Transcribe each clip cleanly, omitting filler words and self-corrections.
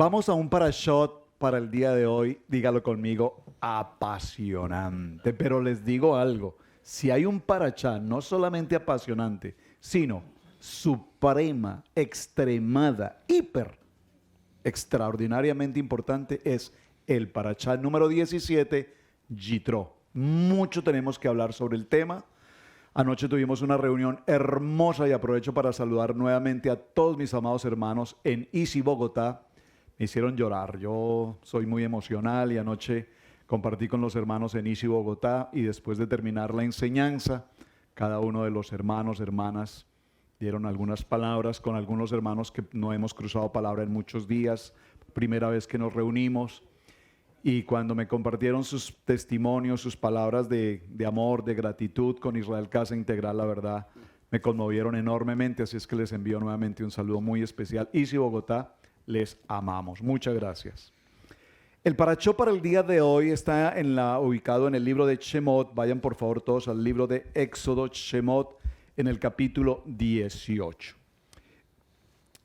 Vamos a un parashot para el día de hoy, dígalo conmigo, apasionante. Pero les digo algo, si hay un parashá no solamente apasionante, sino suprema, extremada, extraordinariamente importante, es el parashá número 17, Yitro. Mucho tenemos que hablar sobre el tema. Anoche tuvimos una reunión hermosa y aprovecho para saludar nuevamente a todos mis amados hermanos en Easy Bogotá. Me hicieron llorar, yo soy muy emocional y anoche compartí con los hermanos en Easy Bogotá y después de terminar la enseñanza, cada uno de los hermanos, hermanas, dieron algunas palabras con algunos hermanos que no hemos cruzado palabra en muchos días, primera vez que nos reunimos. Y cuando me compartieron sus testimonios, sus palabras de amor, de gratitud con Israel Casa Integral, la verdad, me conmovieron enormemente, así es que les envío nuevamente un saludo muy especial. Easy Bogotá, les amamos. Muchas gracias. El parashá para el día de hoy está ubicado en el libro de Shemot. Vayan por favor todos al libro de Éxodo, Shemot, en el capítulo 18.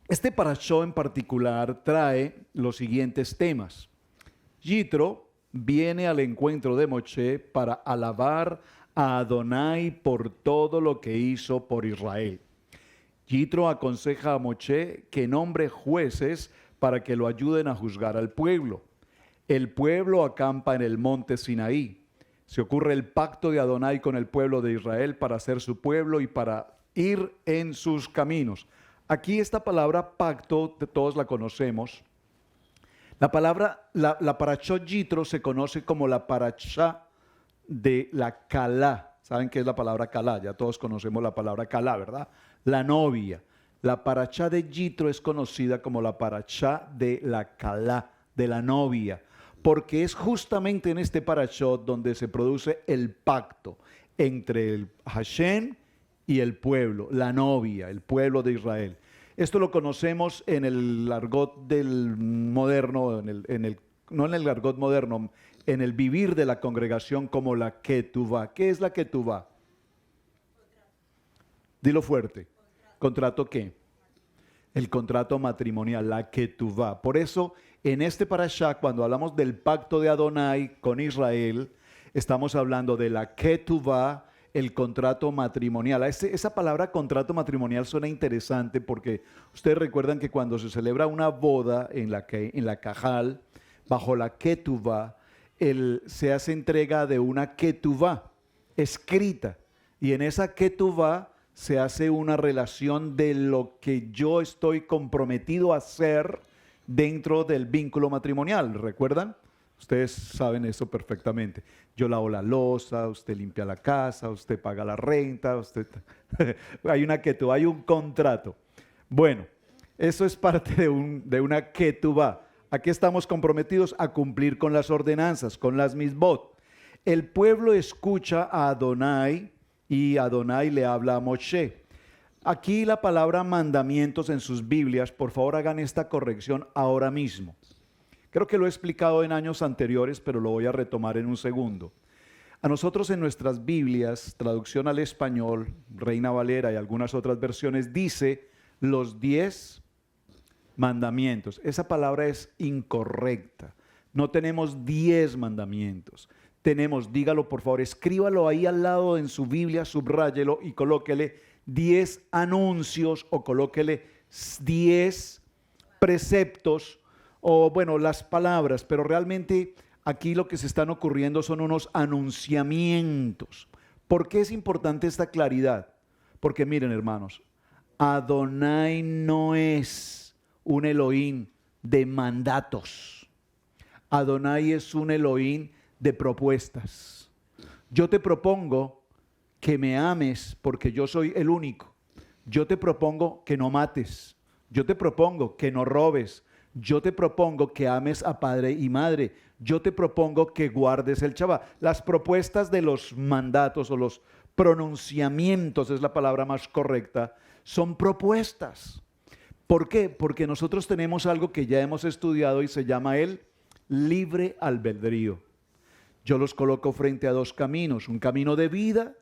Este parashá en particular trae los siguientes temas. Yitro viene al encuentro de Moshe para alabar a Adonai por todo lo que hizo por Israel. Yitro aconseja a Moshe que nombre jueces para que lo ayuden a juzgar al pueblo. El pueblo acampa en el monte Sinaí. Se ocurre el pacto de Adonai con el pueblo de Israel para ser su pueblo y para ir en sus caminos. Aquí esta palabra pacto, todos la conocemos. La palabra, la parashá Yitro se conoce como la parashá de la Calá. ¿Saben qué es la palabra Calá? Ya todos conocemos la palabra Calá, ¿verdad? La novia. La parashá de Yitro es conocida como la parashá de la Calá, de la novia, porque es justamente en este parashá donde se produce el pacto entre el Hashem y el pueblo, la novia, el pueblo de Israel. Esto lo conocemos en el argot del moderno, no en el argot moderno, en el vivir de la congregación como la ketuvá. ¿Qué es la ketuvá? Dilo fuerte. ¿Contrato qué? El contrato matrimonial, la ketuvá. Por eso, en este parashá, cuando hablamos del pacto de Adonai con Israel, estamos hablando de la ketuvá, el contrato matrimonial. Esa palabra contrato matrimonial suena interesante porque ustedes recuerdan que cuando se celebra una boda en la cajal, bajo la ketuvá, se hace entrega de una ketuvá escrita. Y en esa ketuvá se hace una relación de lo que yo estoy comprometido a hacer dentro del vínculo matrimonial. ¿Recuerdan? Ustedes saben eso perfectamente. Yo lavo la loza, usted limpia la casa, usted paga la renta, hay un contrato. Bueno, eso es parte de una ketubá. Aquí estamos comprometidos a cumplir con las ordenanzas, con las misbot. El pueblo escucha a Adonai y Adonai le habla a Moshe. Aquí la palabra mandamientos en sus Biblias, por favor hagan esta corrección ahora mismo. Creo que lo he explicado en años anteriores, pero lo voy a retomar en un segundo. A nosotros en nuestras Biblias, traducción al español, Reina Valera y algunas otras versiones, dice los 10 mandamientos. Esa palabra es incorrecta. No tenemos 10 mandamientos. Tenemos, dígalo por favor, escríbalo ahí al lado en su Biblia, subráyelo y colóquele 10 anuncios o colóquele 10 preceptos o bueno, las palabras, pero realmente aquí lo que se están ocurriendo son unos anunciamientos. ¿Por qué es importante esta claridad? Porque miren hermanos, Adonai no es un Elohim de mandatos. Adonai es un Elohim de propuestas. Yo te propongo que me ames porque yo soy el único. Yo te propongo que no mates. Yo te propongo que no robes. Yo te propongo que ames a padre y madre. Yo te propongo que guardes el Shabbat. Las propuestas de los mandatos o los pronunciamientos, es la palabra más correcta, son propuestas. ¿Por qué? Porque nosotros tenemos algo que ya hemos estudiado y se llama el libre albedrío. Yo los coloco frente a dos caminos, un camino de vida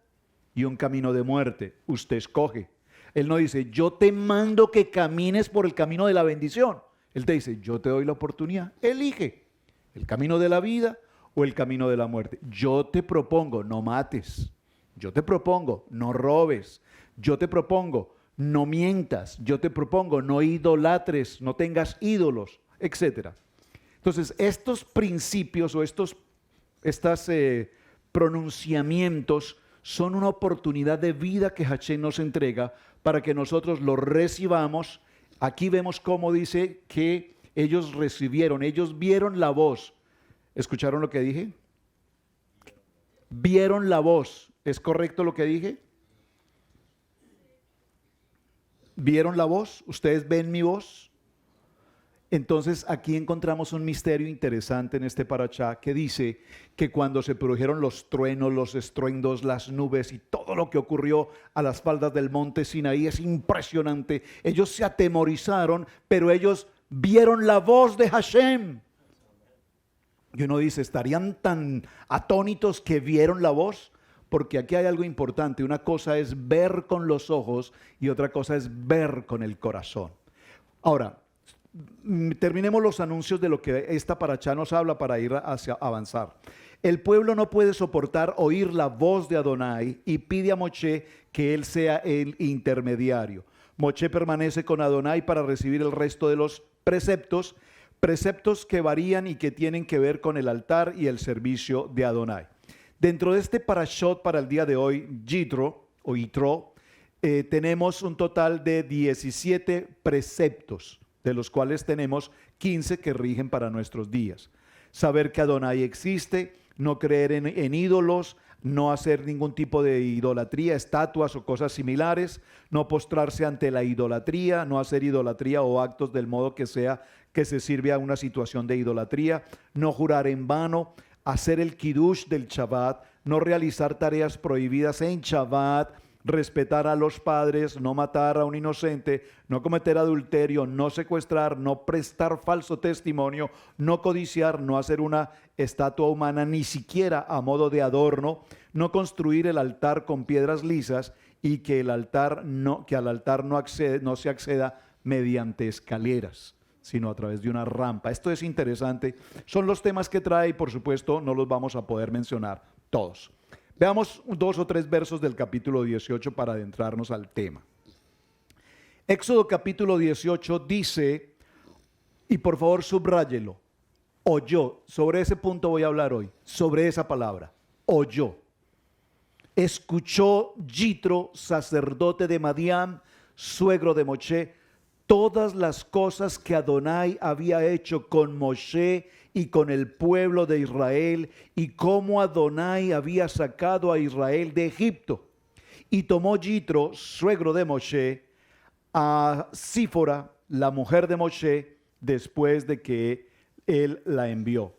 y un camino de muerte. Usted escoge. Él no dice, yo te mando que camines por el camino de la bendición. Él te dice, yo te doy la oportunidad, elige el camino de la vida o el camino de la muerte. Yo te propongo, no mates. Yo te propongo, no robes. Yo te propongo, no mientas. Yo te propongo, no idolatres, no tengas ídolos, etc. Entonces, estos principios o estos pronunciamientos son una oportunidad de vida que Hashem nos entrega para que nosotros los recibamos. Aquí vemos cómo dice que ellos recibieron, ellos vieron la voz. ¿Escucharon lo que dije? Vieron la voz. ¿Es correcto lo que dije? ¿Vieron la voz? ¿Ustedes ven mi voz? Entonces aquí encontramos un misterio interesante en este parashá que dice que cuando se produjeron los truenos, los estruendos, las nubes y todo lo que ocurrió a las faldas del monte Sinaí es impresionante. Ellos se atemorizaron, pero ellos vieron la voz de Hashem. Y uno dice, ¿estarían tan atónitos que vieron la voz? Porque aquí hay algo importante. Una cosa es ver con los ojos y otra cosa es ver con el corazón. Ahora, terminemos los anuncios de lo que esta parashá nos habla para ir hacia avanzar. El pueblo no puede soportar oír la voz de Adonai y pide a Moshe que él sea el intermediario. Moshe permanece con Adonai para recibir el resto de los preceptos que varían y que tienen que ver con el altar y el servicio de Adonai. Dentro de este parashot para el día de hoy, Yitro o Yitro, tenemos un total de 17 preceptos, de los cuales tenemos 15 que rigen para nuestros días. Saber que Adonai existe, no creer en ídolos, no hacer ningún tipo de idolatría, estatuas o cosas similares, no postrarse ante la idolatría, no hacer idolatría o actos del modo que sea que se sirve a una situación de idolatría, no jurar en vano, hacer el kiddush del Shabbat, no realizar tareas prohibidas en Shabbat, respetar a los padres, no matar a un inocente, no cometer adulterio, no secuestrar, no prestar falso testimonio, no codiciar, no hacer una estatua humana ni siquiera a modo de adorno, no construir el altar con piedras lisas y que al altar no se acceda mediante escaleras, sino a través de una rampa. Esto es interesante. Son los temas que trae y por supuesto no los vamos a poder mencionar todos. Veamos 2 o 3 versos del capítulo 18 para adentrarnos al tema. Éxodo capítulo 18 dice, y por favor subráyelo, oyó. Sobre ese punto voy a hablar hoy, sobre esa palabra, oyó. Escuchó Yitro, sacerdote de Madián, suegro de Moshe, todas las cosas que Adonai había hecho con Moshe y con el pueblo de Israel, y cómo Adonai había sacado a Israel de Egipto. Y tomó Yitro, suegro de Moshe, a Sífora, la mujer de Moshe, después de que él la envió.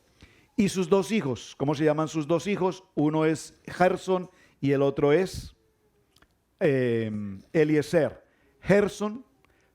Y sus 2 hijos, ¿cómo se llaman sus 2 hijos? Uno es Gerson y el otro es Eliezer. Gerson,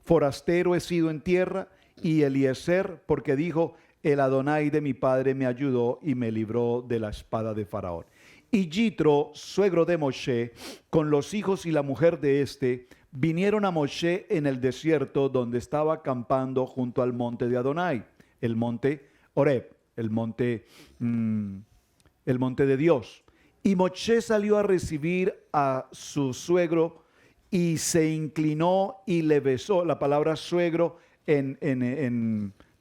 forastero he sido en tierra, y Eliezer, porque dijo, el Adonai de mi padre me ayudó y me libró de la espada de Faraón. Y Yitro, suegro de Moshe, con los hijos y la mujer de éste, vinieron a Moshe en el desierto donde estaba acampando junto al monte de Adonai, el monte Horeb, el monte de Dios. Y Moshe salió a recibir a su suegro y se inclinó y le besó. La palabra suegro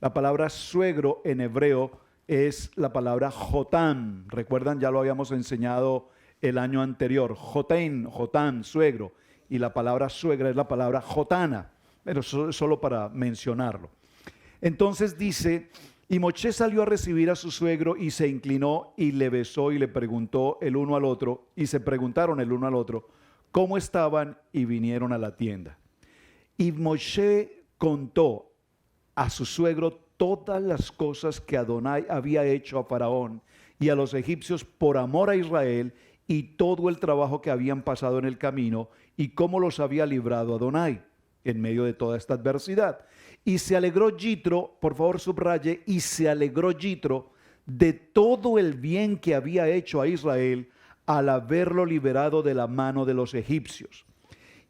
la palabra suegro en hebreo es la palabra Jotam. Recuerdan, ya lo habíamos enseñado el año anterior. Jotam, suegro. Y la palabra suegra es la palabra Jotana. Pero solo para mencionarlo. Entonces dice, y Moshe salió a recibir a su suegro y se inclinó y le besó y le preguntó el uno al otro. Y se preguntaron el uno al otro cómo estaban y vinieron a la tienda. Y Moshe contó a su suegro todas las cosas que Adonai había hecho a Faraón y a los egipcios por amor a Israel, y todo el trabajo que habían pasado en el camino y cómo los había librado Adonai en medio de toda esta adversidad. Y se alegró Yitro, por favor subraye, y se alegró Yitro de todo el bien que había hecho a Israel al haberlo liberado de la mano de los egipcios.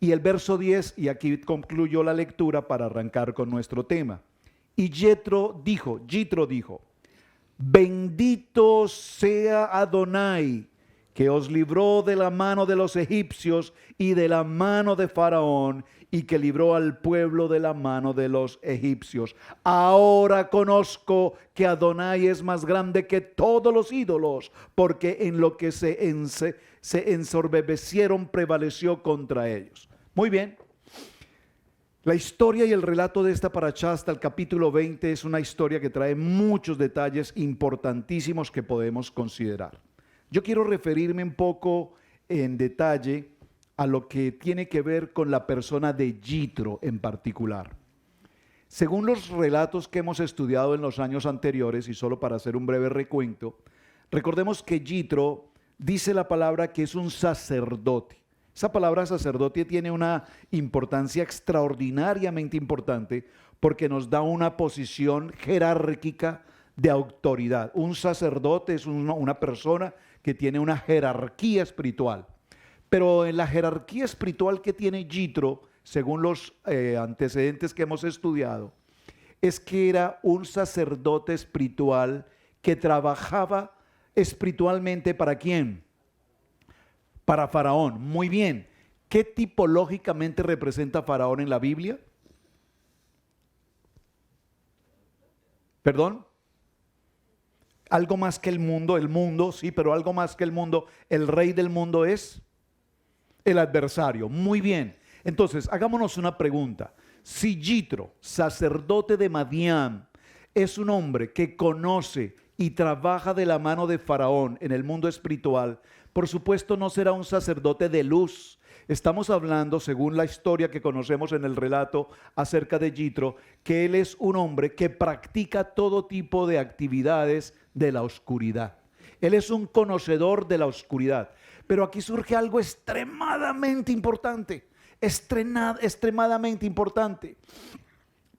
Y el verso 10, y aquí concluyó la lectura para arrancar con nuestro tema. Y Jitro dijo, bendito sea Adonai, que os libró de la mano de los egipcios y de la mano de Faraón, y que libró al pueblo de la mano de los egipcios. Ahora conozco que Adonai es más grande que todos los ídolos, porque en lo que se ensoberbecieron prevaleció contra ellos. Muy bien. La historia y el relato de esta parashá hasta el capítulo 20 es una historia que trae muchos detalles importantísimos que podemos considerar. Yo quiero referirme un poco en detalle a lo que tiene que ver con la persona de Jitro en particular. Según los relatos que hemos estudiado en los años anteriores, y solo para hacer un breve recuento, recordemos que Jitro dice la palabra que es un sacerdote. Esa palabra sacerdote tiene una importancia extraordinariamente importante porque nos da una posición jerárquica de autoridad. Un sacerdote es una persona que tiene una jerarquía espiritual. Pero en la jerarquía espiritual que tiene Jitro, según los antecedentes que hemos estudiado, es que era un sacerdote espiritual que trabajaba espiritualmente ¿para quién? Para Faraón. Muy bien. ¿Qué tipológicamente representa Faraón en la Biblia? ¿Perdón? Algo más que el mundo, sí, pero algo más que el mundo. El rey del mundo es el adversario. Muy bien. Entonces, hagámonos una pregunta. Si Jitro, sacerdote de Madián, es un hombre que conoce y trabaja de la mano de Faraón en el mundo espiritual, por supuesto no será un sacerdote de luz. Estamos hablando, según la historia que conocemos en el relato acerca de Jitro, que él es un hombre que practica todo tipo de actividades de la oscuridad. Él es un conocedor de la oscuridad. Pero aquí surge algo extremadamente importante, extremadamente importante.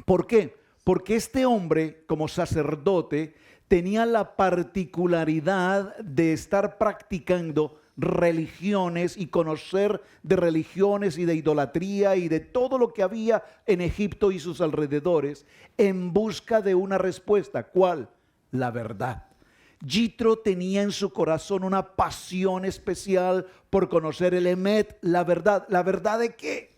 ¿Por qué? Porque este hombre, como sacerdote, tenía la particularidad de estar practicando religiones y conocer de religiones y de idolatría y de todo lo que había en Egipto y sus alrededores en busca de una respuesta. ¿Cuál? La verdad. Jitro tenía en su corazón una pasión especial por conocer el Emet, la verdad. ¿La verdad de qué?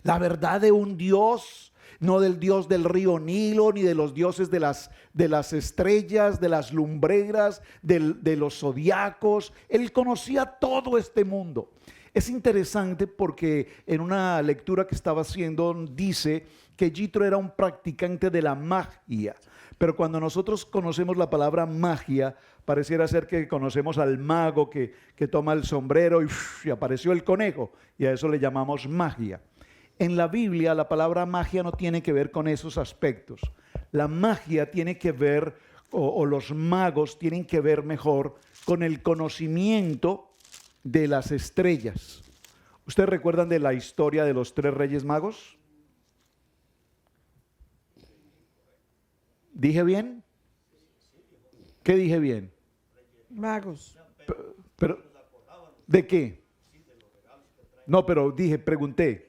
La verdad de un Dios. No del Dios del río Nilo, ni de los dioses de las estrellas, de las lumbreras, de los zodiacos. Él conocía todo este mundo. Es interesante porque en una lectura que estaba haciendo dice que Jitro era un practicante de la magia. Pero cuando nosotros conocemos la palabra magia, pareciera ser que conocemos al mago que toma el sombrero y apareció el conejo. Y a eso le llamamos magia. En la Biblia la palabra magia no tiene que ver con esos aspectos. La magia tiene que ver, o los magos tienen que ver mejor con el conocimiento de las estrellas. ¿Ustedes recuerdan de la historia de los 3 reyes magos? ¿Dije bien? ¿Qué dije bien? Magos. Pero, ¿de qué? No, pero pregunté.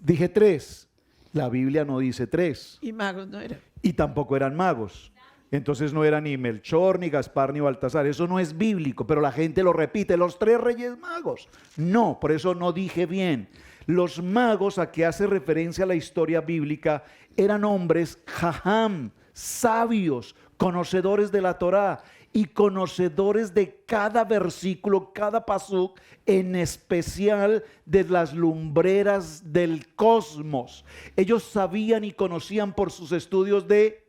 Dije 3. La Biblia no dice 3. Y magos no eran. Y tampoco eran magos. Entonces no era ni Melchor, ni Gaspar, ni Baltasar. Eso no es bíblico, pero la gente lo repite. Los 3 reyes magos. No, por eso no dije bien. Los magos a que hace referencia la historia bíblica eran hombres jajam, sabios, conocedores de la Torá y conocedores de cada versículo, cada pasuk, en especial de las lumbreras del cosmos. Ellos sabían y conocían por sus estudios de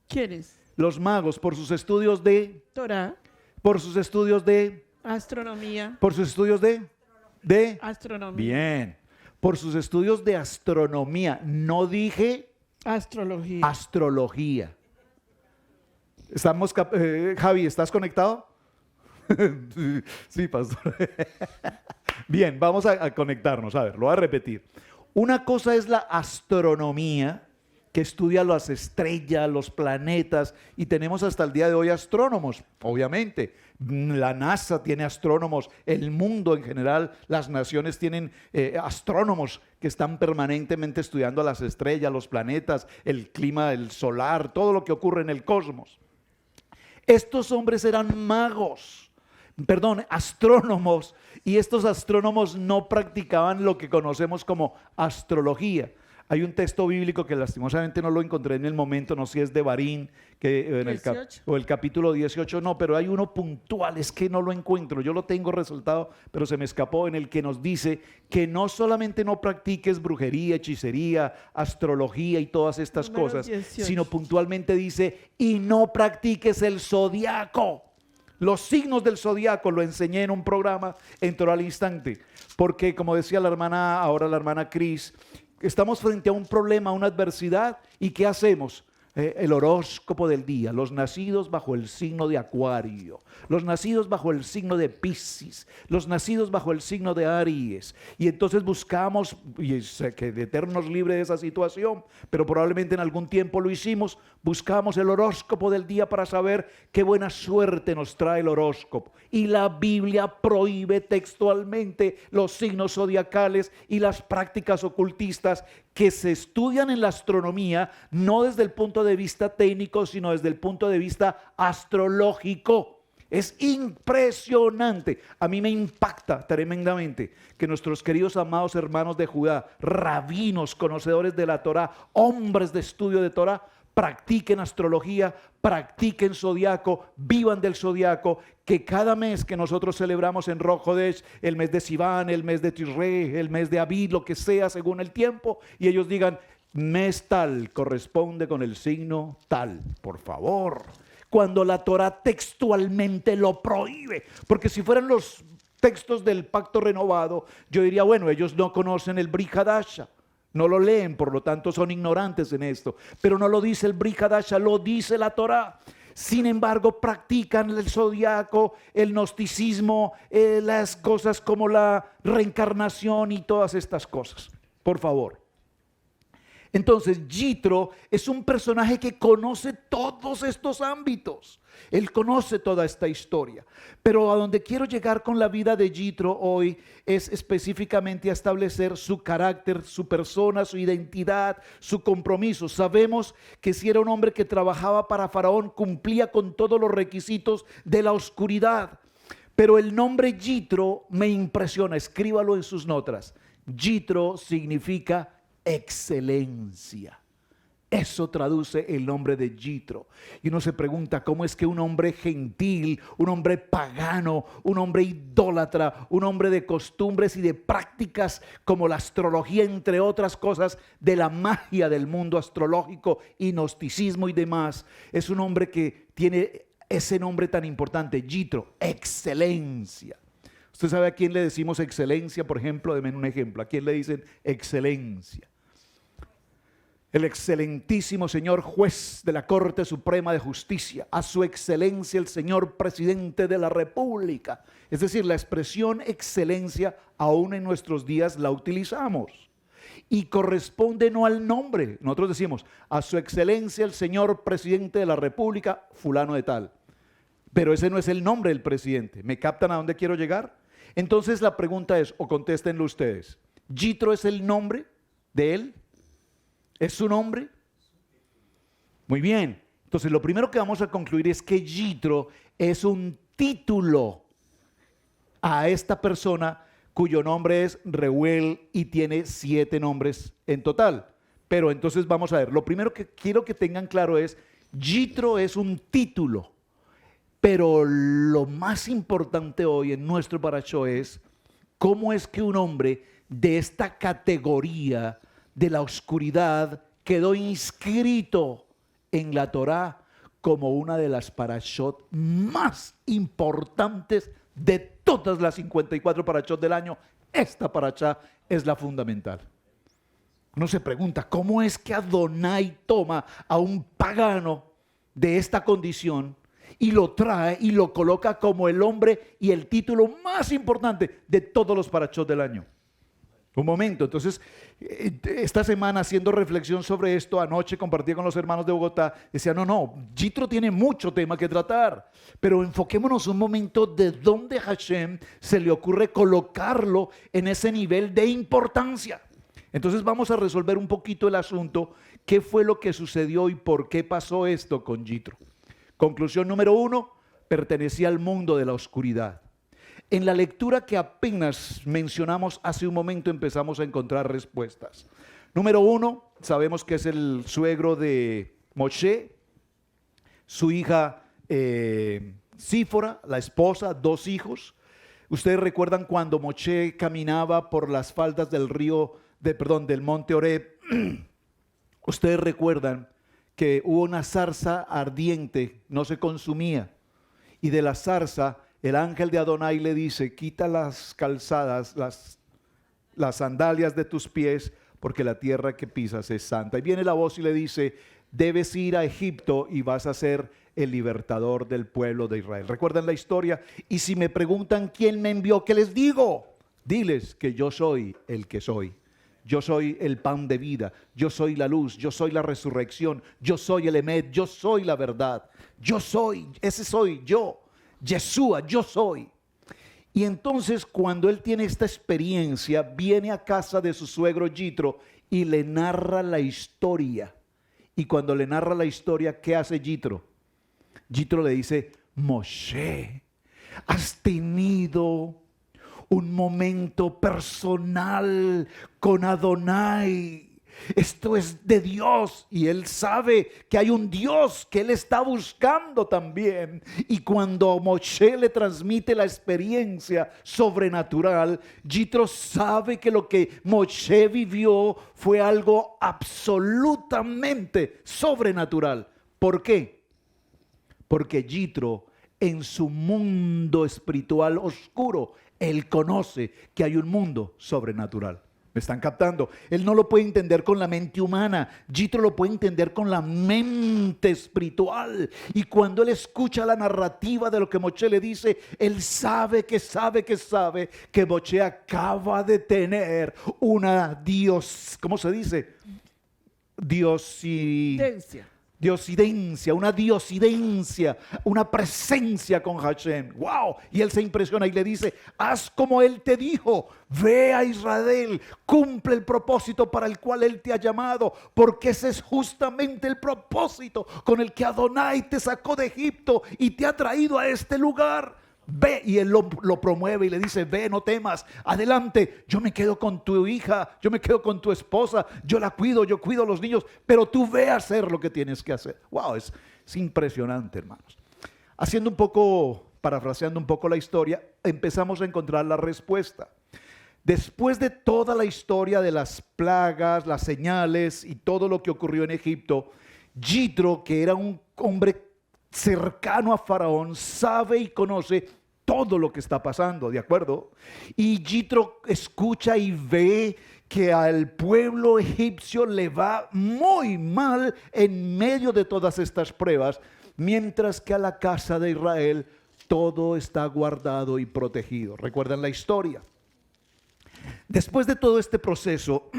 ¿Quiénes? los magos, por sus estudios de Torah, por sus estudios de astronomía, por sus estudios de astronomía, bien, por sus estudios de astronomía. No dije astrología. astrología. Estamos, Javi, ¿estás conectado? Sí, pastor. Bien, vamos a conectarnos. A ver, lo voy a repetir. Una cosa es la astronomía que estudia las estrellas, los planetas, y tenemos hasta el día de hoy astrónomos, obviamente. La NASA tiene astrónomos, el mundo en general, las naciones tienen astrónomos que están permanentemente estudiando las estrellas, los planetas, el clima, el solar, todo lo que ocurre en el cosmos. Estos hombres eran astrónomos, y estos astrónomos no practicaban lo que conocemos como astrología. Hay un texto bíblico que lastimosamente no lo encontré en el momento, no sé si es de Barín, que en el capítulo 18, no, pero hay uno puntual, es que no lo encuentro, yo lo tengo resaltado, pero se me escapó, en el que nos dice que no solamente no practiques brujería, hechicería, astrología y todas estas cosas, 18. sino puntualmente dice, y no practiques el zodiaco. Los signos del zodiaco lo enseñé en un programa en Torah al Instante, porque como decía la hermana Cris, estamos frente a un problema, a una adversidad, ¿y qué hacemos? El horóscopo del día, los nacidos bajo el signo de Acuario, los nacidos bajo el signo de Piscis, los nacidos bajo el signo de Aries, y entonces buscamos, y sé que de eterno nos libre de esa situación, pero probablemente en algún tiempo lo hicimos, buscamos el horóscopo del día para saber qué buena suerte nos trae el horóscopo, y la Biblia prohíbe textualmente los signos zodiacales y las prácticas ocultistas que se estudian en la astronomía, no desde el punto de vista técnico, sino desde el punto de vista astrológico. Es impresionante. A mí me impacta tremendamente que nuestros queridos amados hermanos de Judá, rabinos, conocedores de la Torá, hombres de estudio de Torá, practiquen astrología, practiquen zodiaco, vivan del zodiaco, que cada mes que nosotros celebramos en Rosh Hodesh, el mes de Sivan, el mes de Tishrei, el mes de Abid, lo que sea según el tiempo, y ellos digan, mes tal corresponde con el signo tal, por favor, cuando la Torah textualmente lo prohíbe, porque si fueran los textos del pacto renovado, yo diría, bueno, ellos no conocen el Brit Hadasha, no lo leen, por lo tanto son ignorantes en esto, pero no lo dice el Brit Hadasha, lo dice la Torah. Sin embargo, practican el zodiaco, el gnosticismo, las cosas como la reencarnación y todas estas cosas. Por favor. Entonces, Yitro es un personaje que conoce todos estos ámbitos. Él conoce toda esta historia. Pero a donde quiero llegar con la vida de Yitro hoy es específicamente a establecer su carácter, su persona, su identidad, su compromiso. Sabemos que si era un hombre que trabajaba para Faraón, cumplía con todos los requisitos de la oscuridad. Pero el nombre Yitro me impresiona, escríbalo en sus notas. Yitro significa excelencia. Eso traduce el nombre de Yitro. Y uno se pregunta, ¿cómo es que un hombre gentil, un hombre pagano, un hombre idólatra, un hombre de costumbres y de prácticas como la astrología, entre otras cosas, de la magia del mundo astrológico y gnosticismo y demás, es un hombre que tiene ese nombre tan importante, Yitro, excelencia? ¿Usted sabe a quién le decimos excelencia? Por ejemplo, denme un ejemplo. ¿A quién le dicen excelencia? El excelentísimo señor juez de la Corte Suprema de Justicia, a su excelencia el señor presidente de la República. Es decir, la expresión excelencia aún en nuestros días la utilizamos y corresponde no al nombre. Nosotros decimos a su excelencia el señor presidente de la República, fulano de tal. Pero ese no es el nombre del presidente. ¿Me captan a dónde quiero llegar? Entonces la pregunta es, o contéstenlo ustedes, ¿Yitro es el nombre de él? ¿Es su nombre? Muy bien. Entonces lo primero que vamos a concluir es que Yitro es un título a esta persona cuyo nombre es Reuel y tiene 7 nombres en total. Pero entonces vamos a ver, lo primero que quiero que tengan claro es, Yitro es un título, pero lo más importante hoy en nuestro parashá es cómo es que un hombre de esta categoría de la oscuridad quedó inscrito en la Torá como una de las parashot más importantes de todas las 54 parashot del año. Esta parashá es la fundamental. Uno se pregunta, ¿cómo es que Adonai toma a un pagano de esta condición y lo trae y lo coloca como el hombre y el título más importante de todos los parashot del año? Un momento, entonces, esta semana haciendo reflexión sobre esto, anoche compartí con los hermanos de Bogotá, decía, no, Yitro tiene mucho tema que tratar, pero enfoquémonos un momento de dónde Hashem se le ocurre colocarlo en ese nivel de importancia. Entonces vamos a resolver un poquito el asunto, qué fue lo que sucedió y por qué pasó esto con Yitro. Conclusión número 1, pertenecía al mundo de la oscuridad. En la lectura que apenas mencionamos hace un momento empezamos a encontrar respuestas. Número 1, sabemos que es el suegro de Moshe, su hija Sífora, la esposa, 2 hijos. Ustedes recuerdan cuando Moshe caminaba por las faldas del del monte Horeb. Ustedes recuerdan que hubo una zarza ardiente, no se consumía, y de la zarza el ángel de Adonai le dice, quita las calzadas, las sandalias de tus pies, porque la tierra que pisas es santa. Y viene la voz y le dice, debes ir a Egipto y vas a ser el libertador del pueblo de Israel. ¿Recuerdan la historia? Y si me preguntan quién me envió, ¿qué les digo? Diles que yo soy el que soy. Yo soy el pan de vida, yo soy la luz, yo soy la resurrección, yo soy el Emet, yo soy la verdad. Yo soy, ese soy yo. Yeshua, yo soy. Y entonces cuando él tiene esta experiencia, viene a casa de su suegro Yitro y le narra la historia. Y cuando le narra la historia, ¿qué hace Yitro? Yitro le dice, Moshe, has tenido un momento personal con Adonai. Esto es de Dios y él sabe que hay un Dios que él está buscando también. Y cuando Moshe le transmite la experiencia sobrenatural, Yitro sabe que lo que Moshe vivió fue algo absolutamente sobrenatural. ¿Por qué? Porque Yitro en su mundo espiritual oscuro, él conoce que hay un mundo sobrenatural. ¿Me están captando? Él no lo puede entender con la mente humana. Yitro lo puede entender con la mente espiritual. Y cuando él escucha la narrativa de lo que Moshe le dice, él sabe que Moshe acaba de tener una ¿cómo se dice? Una diosidencia, una presencia con Hashem. ¡Wow! Y él se impresiona y le dice, haz como él te dijo, ve a Israel, cumple el propósito para el cual él te ha llamado, porque ese es justamente el propósito con el que Adonai te sacó de Egipto y te ha traído a este lugar. Ve, y él lo promueve y le dice, ve, no temas, adelante, yo me quedo con tu hija, yo me quedo con tu esposa, yo la cuido, yo cuido a los niños, pero tú ve a hacer lo que tienes que hacer. Wow, es impresionante, hermanos. Parafraseando un poco la historia, empezamos a encontrar la respuesta. Después de toda la historia de las plagas, las señales y todo lo que ocurrió en Egipto, Yitro, que era un hombre cercano a Faraón, sabe y conoce todo lo que está pasando, ¿de acuerdo? Y Yitro escucha y ve que al pueblo egipcio le va muy mal en medio de todas estas pruebas, mientras que a la casa de Israel todo está guardado y protegido. ¿Recuerdan la historia? Después de todo este proceso,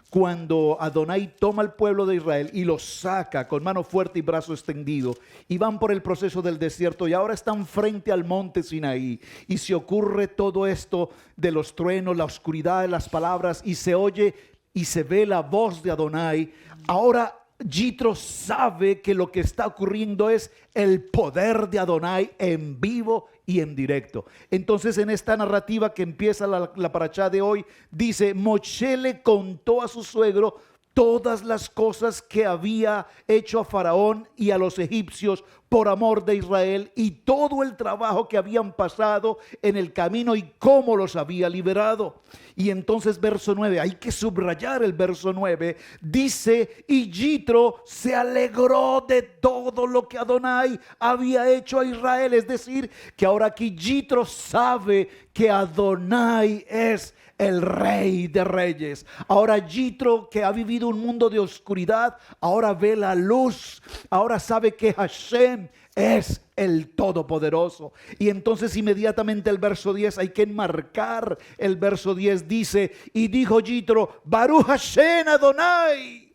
cuando Adonai toma al pueblo de Israel y los saca con mano fuerte y brazo extendido, y van por el proceso del desierto y ahora están frente al monte Sinaí, y se ocurre todo esto de los truenos, la oscuridad de las palabras, y se oye y se ve la voz de Adonai. Ahora Yitro sabe que lo que está ocurriendo es el poder de Adonai en vivo y en directo. Entonces, en esta narrativa que empieza la parashá de hoy, dice, Moshe le contó a su suegro todas las cosas que había hecho a Faraón y a los egipcios por amor de Israel, y todo el trabajo que habían pasado en el camino y cómo los había liberado. Y entonces verso 9, hay que subrayar el verso 9, dice, y Yitro se alegró de todo lo que Adonai había hecho a Israel. Es decir, que ahora aquí Yitro sabe que Adonai es el Rey de Reyes. Ahora Yitro, que ha vivido un mundo de oscuridad, ahora ve la luz. Ahora sabe que Hashem es el Todopoderoso. Y entonces inmediatamente el verso 10, hay que enmarcar el verso 10, dice: y dijo Yitro, Baruch Hashem Adonai,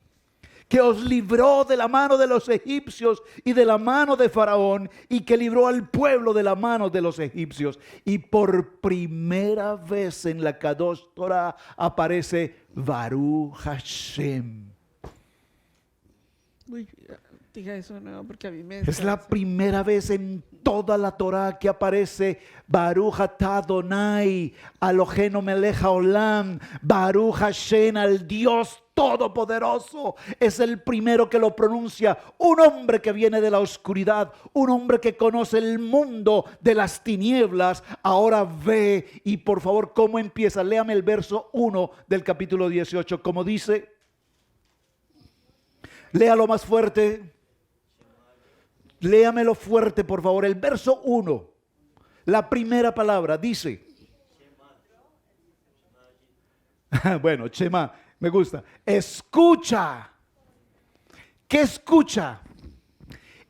que os libró de la mano de los egipcios y de la mano de Faraón, y que libró al pueblo de la mano de los egipcios. Y por primera vez en la Kadosh Torah aparece Baruch Hashem. Uy, diga eso no, porque a mí me Es la primera vez en toda la Torah que aparece Baruch atah Adonai, Eloheinu melech haolam, Baruch Hashem, al Dios Todopoderoso. Es el primero que lo pronuncia un hombre que viene de la oscuridad, un hombre que conoce el mundo de las tinieblas. Ahora ve, y por favor, ¿cómo empieza? Léame el verso 1 del capítulo 18, como dice. Léalo más fuerte. Léamelo fuerte, por favor. El verso 1, la primera palabra, dice. Bueno, Shema, me gusta. Escucha. ¿Qué escucha?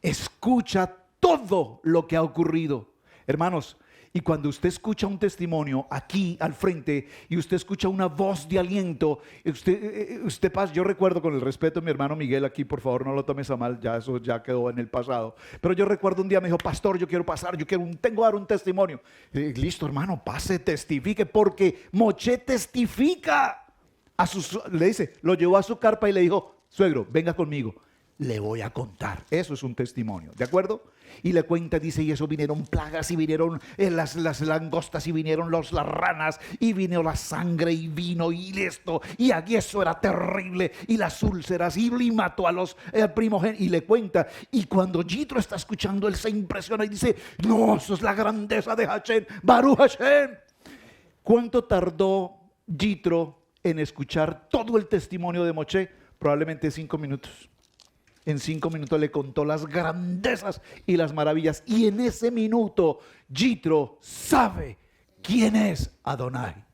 Escucha todo lo que ha ocurrido. Hermanos, y cuando usted escucha un testimonio aquí al frente y usted escucha una voz de aliento, usted pasa. Yo recuerdo, con el respeto de mi hermano Miguel aquí, por favor no lo tomes a mal, ya eso ya quedó en el pasado. Pero yo recuerdo un día me dijo: pastor, yo quiero pasar, tengo que dar un testimonio. Listo, hermano, pase, testifique, porque Moshe testifica. Le dice, lo llevó a su carpa y le dijo: suegro, venga conmigo, le voy a contar. Eso es un testimonio, ¿de acuerdo? Y le cuenta, dice, y eso vinieron plagas, y vinieron las langostas, y vinieron las ranas, y vino la sangre, y vino, y esto, y aquí eso era terrible, y las úlceras, y mató a los primogénitos, y le cuenta. Y cuando Yitro está escuchando, él se impresiona y dice: no, eso es la grandeza de Hashem, Baruch Hashem. ¿Cuánto tardó Yitro en escuchar todo el testimonio de Moshe? Probablemente 5 minutos. En 5 minutos le contó las grandezas y las maravillas. Y en ese minuto Yitro sabe quién es Adonai.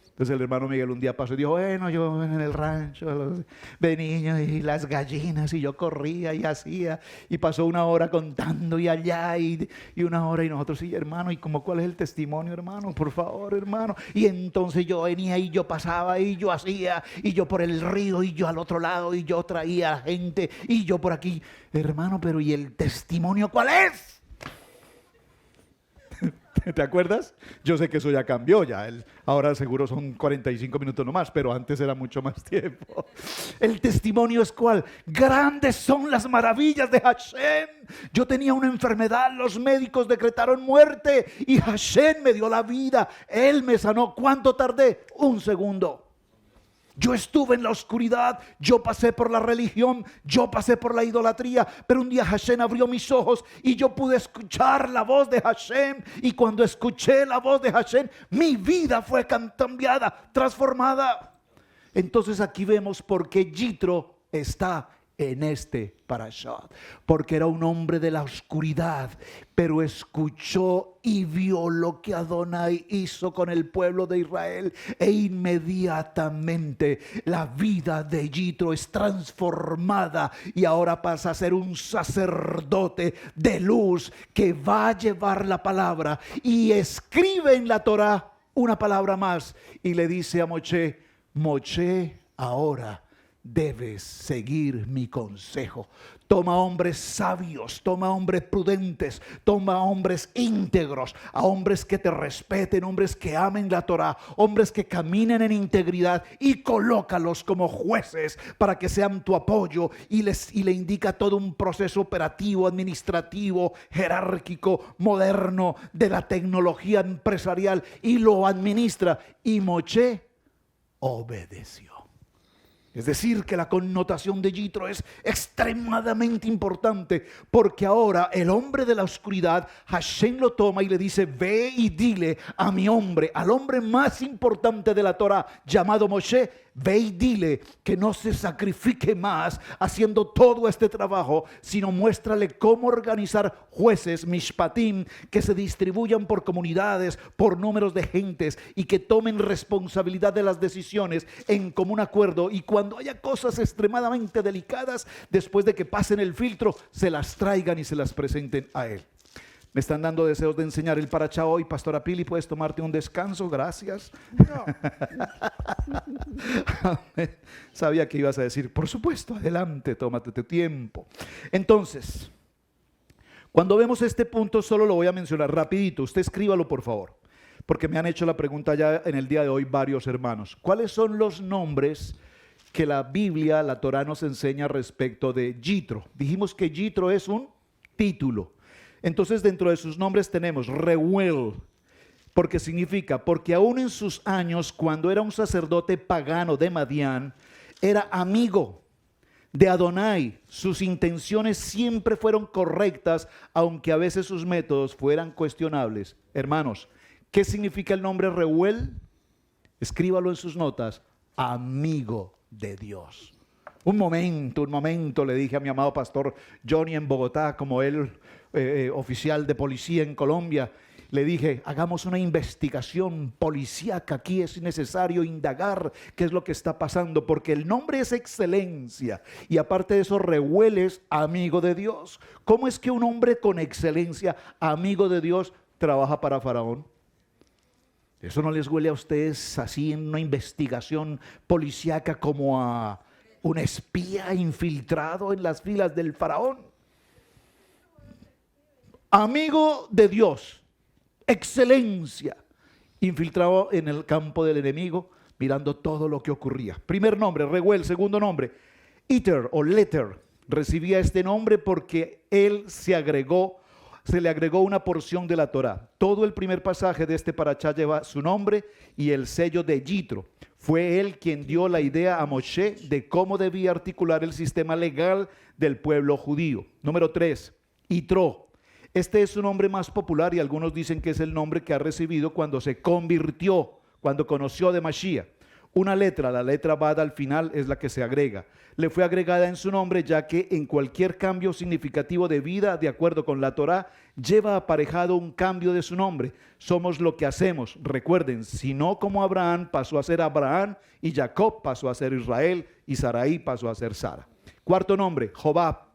Entonces el hermano Miguel un día pasó y dijo: bueno, yo en el rancho venía y las gallinas, y yo corría y hacía, y pasó 1 hora contando, y allá y 1 hora, y nosotros: sí, hermano, y como cuál es el testimonio, hermano, por favor, hermano. Y entonces yo venía y yo pasaba y yo hacía, y yo por el río, y yo al otro lado, y yo traía a la gente, y yo por aquí. Hermano, pero ¿y el testimonio cuál es? ¿Te acuerdas? Yo sé que eso ya cambió, ahora seguro son 45 minutos nomás, pero antes era mucho más tiempo. El testimonio es ¿cuál? Grandes son las maravillas de Hashem. Yo tenía una enfermedad, los médicos decretaron muerte, y Hashem me dio la vida, Él me sanó. ¿Cuánto tardé? 1 segundo. Yo estuve en la oscuridad, yo pasé por la religión, yo pasé por la idolatría, pero un día Hashem abrió mis ojos y yo pude escuchar la voz de Hashem. Y cuando escuché la voz de Hashem, mi vida fue cambiada, transformada. Entonces aquí vemos por qué Yitro está en este parashat, porque era un hombre de la oscuridad, pero escuchó y vio lo que Adonai hizo con el pueblo de Israel, e inmediatamente la vida de Yitro es transformada, y ahora pasa a ser un sacerdote de luz que va a llevar la palabra, y escribe en la Torah una palabra más, y le dice a Moshe: Moshe, ahora debes seguir mi consejo. Toma hombres sabios, toma hombres prudentes, toma hombres íntegros, a hombres que te respeten, hombres que amen la Torah, hombres que caminen en integridad, y colócalos como jueces para que sean tu apoyo. Y le indica todo un proceso operativo, administrativo, jerárquico, moderno, de la tecnología empresarial, y lo administra. Y Moshe obedeció. Es decir, que la connotación de Yitro es extremadamente importante, porque ahora el hombre de la oscuridad, Hashem lo toma y le dice: ve y dile a mi hombre, al hombre más importante de la Torah, llamado Moshe, ve y dile que no se sacrifique más haciendo todo este trabajo, sino muéstrale cómo organizar jueces, mishpatim, que se distribuyan por comunidades, por números de gentes, y que tomen responsabilidad de las decisiones en común acuerdo. Y cuando cuando haya cosas extremadamente delicadas, después de que pasen el filtro, se las traigan y se las presenten a Él. Me están dando deseos de enseñar el Parachá hoy. Pastora Pili, ¿puedes tomarte un descanso? Gracias. No. Sabía que ibas a decir, por supuesto, adelante, tómate tu tiempo. Entonces, cuando vemos este punto, solo lo voy a mencionar rapidito. Usted escríbalo, por favor, porque me han hecho la pregunta ya en el día de hoy varios hermanos. ¿Cuáles son los nombres que la Biblia, la Torá, nos enseña respecto de Yitro? Dijimos que Yitro es un título. Entonces, dentro de sus nombres tenemos Reuel, porque significa, porque aún en sus años, cuando era un sacerdote pagano de Madián, era amigo de Adonai. Sus intenciones siempre fueron correctas, aunque a veces sus métodos fueran cuestionables. Hermanos, ¿qué significa el nombre Reuel? Escríbalo en sus notas, amigo de Dios. Un momento, le dije a mi amado pastor Johnny en Bogotá, como él, oficial de policía en Colombia, le dije, hagamos una investigación policíaca, aquí es necesario indagar qué es lo que está pasando, porque el nombre es excelencia, y aparte de eso, Reuel es amigo de Dios. ¿Cómo es que un hombre con excelencia, amigo de Dios, trabaja para Faraón? ¿Eso no les huele a ustedes así en una investigación policíaca como a un espía infiltrado en las filas del Faraón? Amigo de Dios, excelencia, infiltrado en el campo del enemigo, mirando todo lo que ocurría. Primer nombre, Reuel. Segundo nombre, Iter o Leter. Recibía este nombre porque él se le agregó una porción de la Torá. Todo el primer pasaje de este parachá lleva su nombre y el sello de Yitro. Fue él quien dio la idea a Moshe de cómo debía articular el sistema legal del pueblo judío. Número 3, Yitro. Este es su nombre más popular y algunos dicen que es el nombre que ha recibido cuando se convirtió, cuando conoció de Mashiach. Una letra, la letra Bad al final, es la que se agrega. Le fue agregada en su nombre ya que en cualquier cambio significativo de vida, de acuerdo con la Torá, lleva aparejado un cambio de su nombre. Somos lo que hacemos. Recuerden, si no como Abraham pasó a ser Abraham y Jacob pasó a ser Israel y Sarai pasó a ser Sara. Cuarto nombre, Jobab.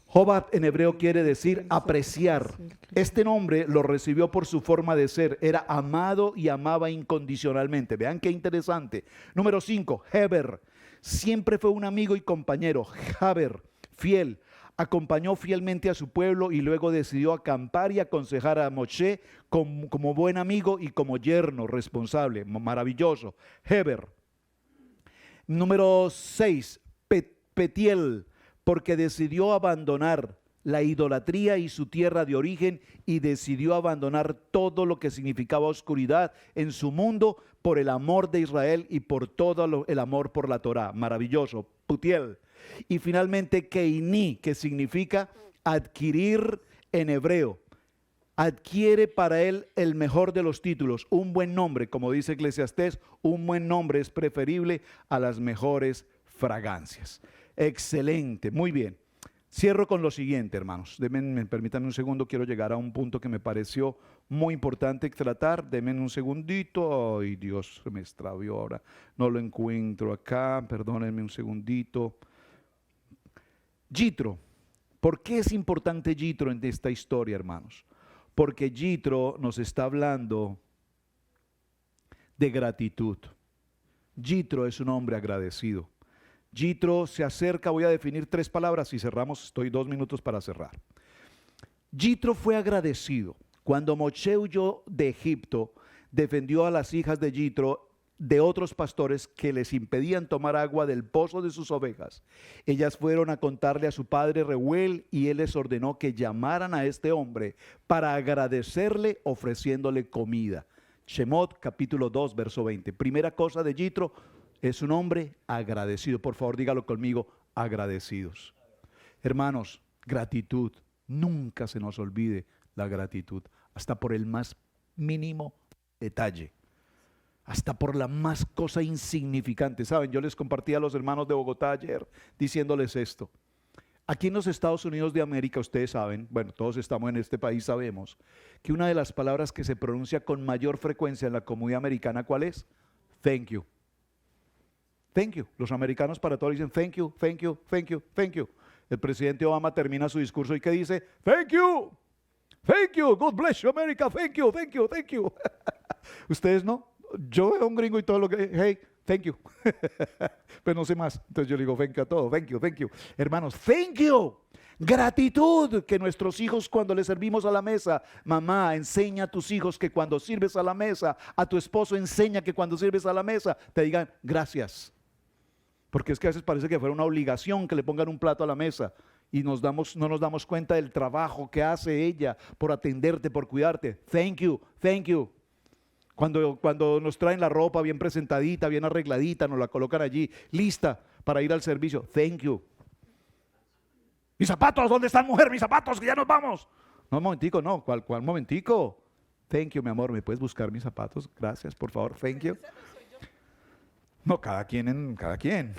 Jobab en hebreo quiere decir apreciar. Este nombre lo recibió por su forma de ser. Era amado y amaba incondicionalmente. Vean qué interesante. Número 5, Heber. Siempre fue un amigo y compañero. Heber, fiel. Acompañó fielmente a su pueblo y luego decidió acampar y aconsejar a Moshe como buen amigo y como yerno responsable. Maravilloso. Heber. Número 6, Petiel. Porque decidió abandonar la idolatría y su tierra de origen y decidió abandonar todo lo que significaba oscuridad en su mundo por el amor de Israel y por todo el amor por la Torá. Maravilloso. Putiel. Y finalmente Keini, que significa adquirir en hebreo. Adquiere para él el mejor de los títulos, un buen nombre. Como dice Eclesiastés, un buen nombre es preferible a las mejores fragancias. Excelente, muy bien. Cierro con lo siguiente, hermanos. Permítanme un segundo, quiero llegar a un punto que me pareció muy importante tratar. Denme un segundito. Ay, Dios, se me extravió ahora. No lo encuentro acá, perdónenme un segundito. Yitro. ¿Por qué es importante Yitro en esta historia, hermanos? Porque Yitro nos está hablando de gratitud. Yitro es un hombre agradecido. Yitro se acerca, voy a definir 3 palabras y cerramos, estoy 2 minutos para cerrar. Yitro fue agradecido. Cuando Moshe huyó de Egipto, defendió a las hijas de Yitro de otros pastores que les impedían tomar agua del pozo de sus ovejas. Ellas fueron a contarle a su padre Reuel y él les ordenó que llamaran a este hombre para agradecerle ofreciéndole comida. Shemot capítulo 2 verso 20. Primera cosa de Yitro, es un hombre agradecido. Por favor, dígalo conmigo, agradecidos. Hermanos, gratitud. Nunca se nos olvide la gratitud. Hasta por el más mínimo detalle. Hasta por la más cosa insignificante. Saben, yo les compartí a los hermanos de Bogotá ayer diciéndoles esto. Aquí en los Estados Unidos de América, ustedes saben, bueno, todos estamos en este país, sabemos que una de las palabras que se pronuncia con mayor frecuencia en la comunidad americana, ¿cuál es? Thank you. Thank you. Los americanos para todo dicen thank you, thank you, thank you, thank you. El presidente Obama termina su discurso y ¿qué dice? Thank you, God bless you America, thank you, thank you, thank you. Ustedes no. Yo veo a un gringo y todo lo que, hey, thank you. Pero no sé más. Entonces yo le digo thank you a todo, thank you, thank you. Hermanos, thank you. Gratitud, que nuestros hijos cuando les servimos a la mesa, mamá, enseña a tus hijos que cuando sirves a la mesa, a tu esposo enseña que cuando sirves a la mesa, te digan gracias. Porque es que a veces parece que fuera una obligación que le pongan un plato a la mesa y no nos damos cuenta del trabajo que hace ella por atenderte, por cuidarte. Thank you, thank you. Cuando nos traen la ropa bien presentadita, bien arregladita, nos la colocan allí, lista para ir al servicio. Thank you. Mis zapatos, ¿dónde están, mujer? Mis zapatos, que ya nos vamos. No, un momentico, no. ¿Cuál momentico? Thank you, mi amor. ¿Me puedes buscar mis zapatos? Gracias, por favor. Thank you. No, cada quien.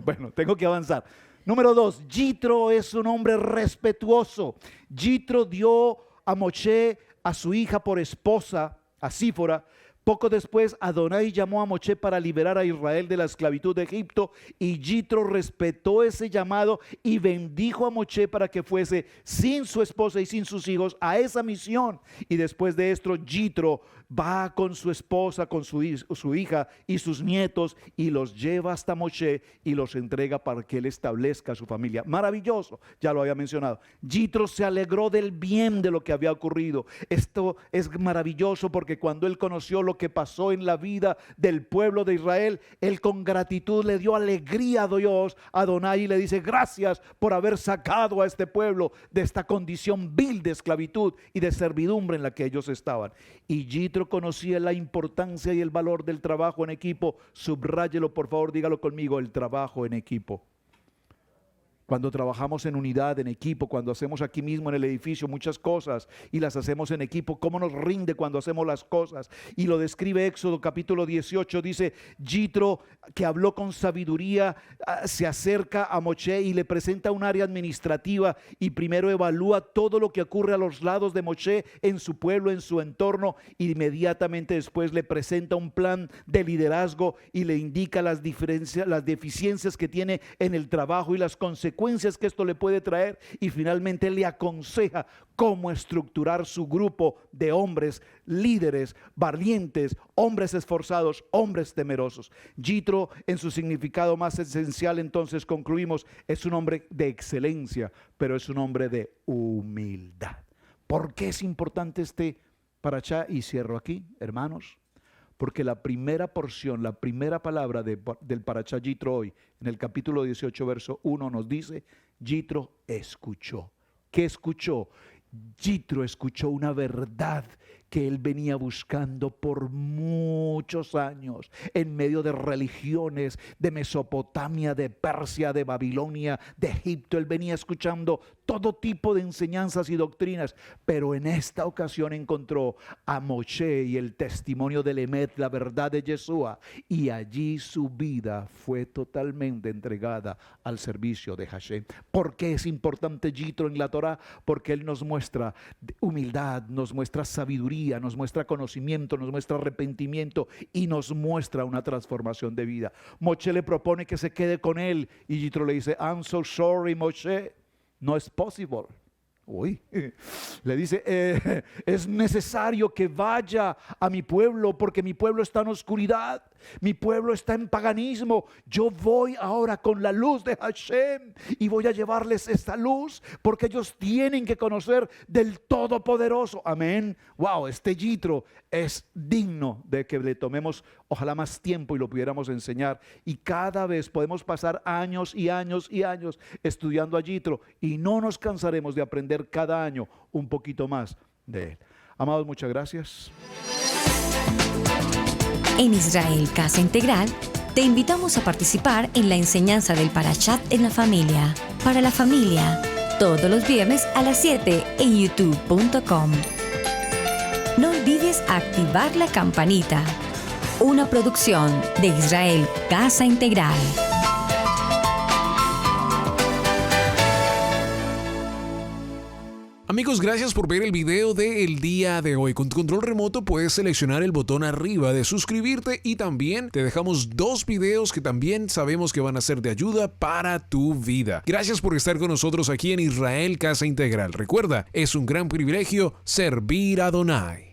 Bueno, tengo que avanzar. Número 2, Jitro es un hombre respetuoso. Jitro dio a Moshe, a su hija por esposa, a Sífora. Poco después, Adonai llamó a Moshe para liberar a Israel de la esclavitud de Egipto, y Jitro respetó ese llamado y bendijo a Moshe para que fuese sin su esposa y sin sus hijos a esa misión. Y después de esto, Jitro va con su esposa, con su hija y sus nietos y los lleva hasta Moshe y los entrega para que él establezca su familia. Maravilloso, ya lo había mencionado. Jitro se alegró del bien de lo que había ocurrido. Esto es maravilloso porque cuando él conoció lo que pasó en la vida del pueblo de Israel, él con gratitud le dio alegría a Dios, a Adonai, y le dice gracias por haber sacado a este pueblo de esta condición vil de esclavitud y de servidumbre en la que ellos estaban. Y Jitro conocía la importancia y el valor del trabajo en equipo. Subráyelo, por favor, dígalo conmigo: el trabajo en equipo. Cuando trabajamos en unidad, en equipo, cuando hacemos aquí mismo en el edificio muchas cosas y las hacemos en equipo, cómo nos rinde cuando hacemos las cosas. Y lo describe Éxodo capítulo 18, dice: Jitro, que habló con sabiduría, se acerca a Moshe y le presenta un área administrativa y primero evalúa todo lo que ocurre a los lados de Moshe en su pueblo, en su entorno, y inmediatamente después le presenta un plan de liderazgo y le indica las deficiencias que tiene en el trabajo y las consecuencias que esto le puede traer, y finalmente le aconseja cómo estructurar su grupo de hombres líderes, valientes, hombres esforzados, hombres temerosos. Jitro, en su significado más esencial, entonces concluimos, es un hombre de excelencia, pero es un hombre de humildad. ¿Por qué es importante este parashá? Y cierro aquí, hermanos. Porque la primera porción, la primera palabra del parashá Jitro hoy, en el capítulo 18, verso 1, nos dice: Jitro escuchó. ¿Qué escuchó? Jitro escuchó una verdad que él venía buscando por muchos años, en medio de religiones de Mesopotamia, de Persia, de Babilonia, de Egipto. Él venía escuchando todo tipo de enseñanzas y doctrinas, pero en esta ocasión encontró a Moshe y el testimonio del Emet, la verdad de Yeshua, y allí su vida fue totalmente entregada al servicio de Hashem. ¿Por qué es importante Jitro en la Torah? Porque él nos muestra humildad, nos muestra sabiduría, nos muestra conocimiento, nos muestra arrepentimiento y nos muestra una transformación de vida. Moshe le propone que se quede con él y Jitro le dice: I'm so sorry, Moshe, no es posible. Uy, le dice: es necesario que vaya a mi pueblo porque mi pueblo está en oscuridad, mi pueblo está en paganismo. Yo voy ahora con la luz de Hashem y voy a llevarles esta luz porque ellos tienen que conocer del Todopoderoso. Amén. Wow, este Jitro es digno de que le tomemos ojalá más tiempo y lo pudiéramos enseñar, y cada vez podemos pasar años y años y años estudiando a Jitro y no nos cansaremos de aprender cada año un poquito más de él. Amados, muchas gracias. En Israel Casa Integral te invitamos a participar en la enseñanza del Parashat en la familia, para la familia, todos los viernes a las 7 en youtube.com. No olvides activar la campanita. Una producción de Israel Casa Integral. Amigos, gracias por ver el video del día de hoy. Con tu control remoto puedes seleccionar el botón arriba de suscribirte y también te dejamos 2 videos que también sabemos que van a ser de ayuda para tu vida. Gracias por estar con nosotros aquí en Israel Casa Integral. Recuerda, es un gran privilegio servir a Adonai.